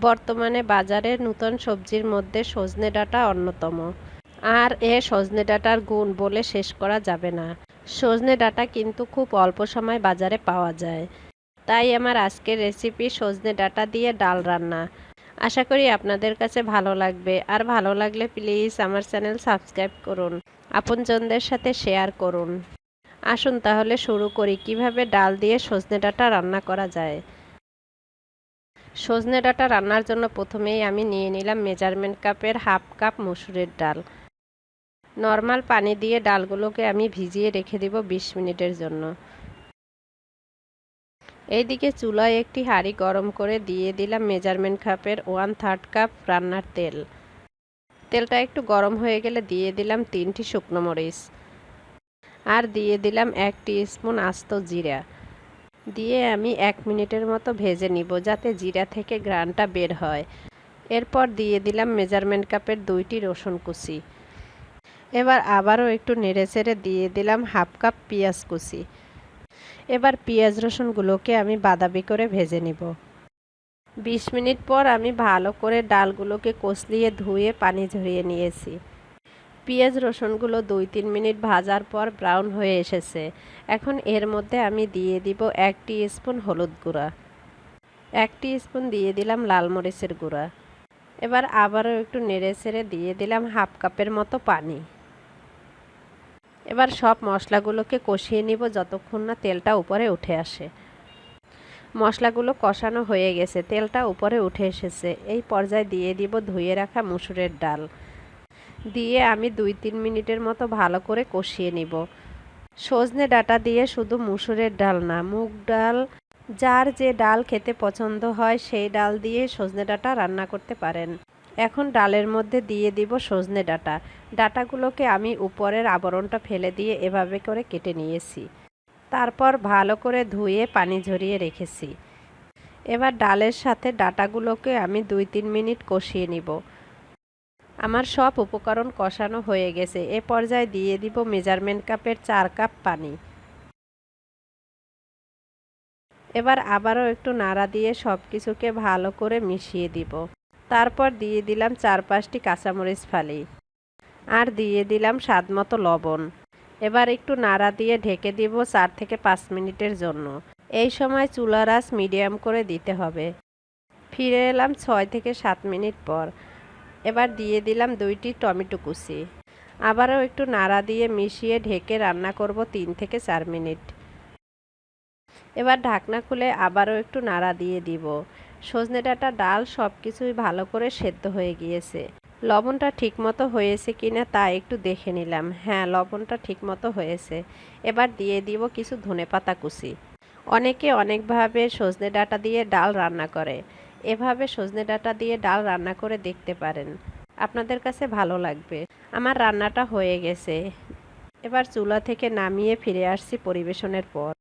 বর্তমানে বাজারে নতুন সবজির মধ্যে সজনে ডাঁটা অন্যতম। আর সজনে ডাঁটার গুণ বলে শেষ করা যাবে না। সজনে ডাঁটা কিন্তু খুব অল্প সময় বাজারে পাওয়া যায়। তাই আমার আজকের রেসিপি সজনে ডাঁটা দিয়ে ডাল রান্না। আশা করি আপনাদের কাছে ভালো লাগবে। আর ভালো লাগলে প্লিজ আমার চ্যানেল সাবস্ক্রাইব করুন, আপনজনদের সাথে শেয়ার করুন। আসুন তাহলে শুরু করি কিভাবে ডাল দিয়ে সজনে ডাঁটা রান্না করা যায়। সজনে ডাঁটা রান্নার জন্য প্রথমেই আমি নিয়ে নিলাম মেজারমেন্ট কাপের হাফ কাপ মসুরের ডাল। নর্মাল পানি দিয়ে ডালগুলোকে আমি ভিজিয়ে রেখে দিব 20 মিনিটের জন্য। এইদিকে চুলায় একটি হাঁড়ি গরম করে দিয়ে দিলাম মেজারমেন্ট কাপের 1/3 কাপ রান্নার তেল। তেলটা একটু গরম হয়ে গেলে দিয়ে দিলাম 3টি শুকনো মরিচ, আর দিয়ে দিলাম 1 টিস্পুন আস্ত জিরা। দিয়ে আমি 1 মিনিটের মতো ভেজে নিব যাতে জিরা থেকে ঘ্রাণটা বের হয়। এরপর দিয়ে দিলাম মেজারমেন্ট কাপের 2টি রসুন কুচি। এবার আবারও একটু নেড়েচেড়ে দিয়ে দিলাম হাফ কাপ পেঁয়াজ কুচি। এবার পেঁয়াজ রসুনগুলোকে আমি বাদামি করে ভেজে নিব। 20 মিনিট পর আমি ভালো করে ডালগুলোকে কষলিয়ে ধুয়ে পানি ঝরিয়ে নিয়েছি। পেঁয়াজ রসুনগুলো 2-3 মিনিট ভাজার পর ব্রাউন হয়ে এসেছে। এখন এর মধ্যে আমি দিয়ে দিব 1 টিস্পুন হলুদ গুঁড়া, 1 টিস্পুন দিয়ে দিলাম লাল মরিচের গুঁড়া। এবার আবারও একটু নেড়েচেড়ে দিয়ে দিলাম হাফ কাপের মতো পানি। এবার সব মশলাগুলোকে কষিয়ে নিব যতক্ষণ না তেলটা উপরে উঠে আসে। মশলাগুলো কষানো হয়ে গেছে, তেলটা উপরে উঠে এসেছে। এই পর্যায়ে দিয়ে দিব ধুয়ে রাখা মসুরের ডাল। দিয়ে আমি 2-3 মিনিটের মতো ভালো করে কষিয়ে নিব। সজনে ডাঁটা দিয়ে শুধু মসুরের ডাল না, মুগ ডাল, যার যে ডাল খেতে পছন্দ হয় সেই ডাল দিয়ে সজনে ডাঁটা রান্না করতে পারেন। এখন ডালের মধ্যে দিয়ে দিব সজনে ডাঁটা। ডাঁটাগুলোকে আমি উপরের আবরণটা ফেলে দিয়ে এভাবে করে কেটে নিয়েছি। তারপর ভালো করে ধুয়ে পানি ঝরিয়ে রেখেছি। এবার ডালের সাথে ডাঁটাগুলোকে আমি 2-3 মিনিট কষিয়ে নিব। আমার সব উপকরণ কষানো হয়ে গেছে। এ পর্যায়ে দিয়ে দিব মেজারমেন্ট কাপের 4 কাপ পানি। এবার আবারও একটু নাড়া দিয়ে সব কিছুকে ভালো করে মিশিয়ে দিব। তারপর দিয়ে দিলাম 4-5টি কাঁচামরিচ ফালি, আর দিয়ে দিলাম স্বাদমতো লবণ। এবার একটু নাড়া দিয়ে ঢেকে দিব 4 থেকে 5 মিনিটের জন্য। এই সময় চুলার আঁচ মিডিয়াম করে দিতে হবে। ফিরে এলাম 6 থেকে 7 মিনিট পর। এবার দিয়ে দিলাম 2টি টমেটো কুচি। আবারও একটু নাড়া দিয়ে মিশিয়ে ঢেকে রান্না করব 3 থেকে 4 মিনিট। এবার ঢাকনা খুলে আবারও একটু নাড়া দিয়ে দিব। সজনে ডাঁটা ডাল সব কিছুই ভালো করে সেদ্ধ হয়ে গিয়েছে। লবণটা ঠিকমতো হয়েছে কিনা তা একটু দেখে নিলাম। হ্যাঁ, লবণটা ঠিকমতো হয়েছে। এবার দিয়ে দিব কিছু ধনেপাতা কুচি। অনেকে অনেকভাবে সজনে ডাঁটা দিয়ে ডাল রান্না করে। এভাবে সজনে ডাঁটা দিয়ে ডাল রান্না করে দেখতে পারেন, আপনাদের কাছে ভালো লাগবে। আমার রান্নাটা হয়ে গেছে। এবার চুলা থেকে নামিয়ে ফিরে আসছি পরিবেশনের পর।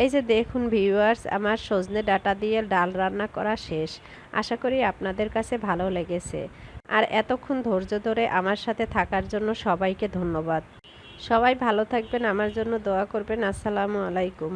এই যে দেখুন ভিউয়ার্স, আমার সজনে ডাঁটা দিয়ে ডাল রান্না করা শেষ। আশা করি আপনাদের কাছে ভালো লেগেছে। আর এতক্ষণ ধৈর্য ধরে আমার সাথে থাকার জন্য সবাইকে ধন্যবাদ। সবাই ভালো থাকবেন, আমার জন্য দোয়া করবেন। আসসালামু আলাইকুম।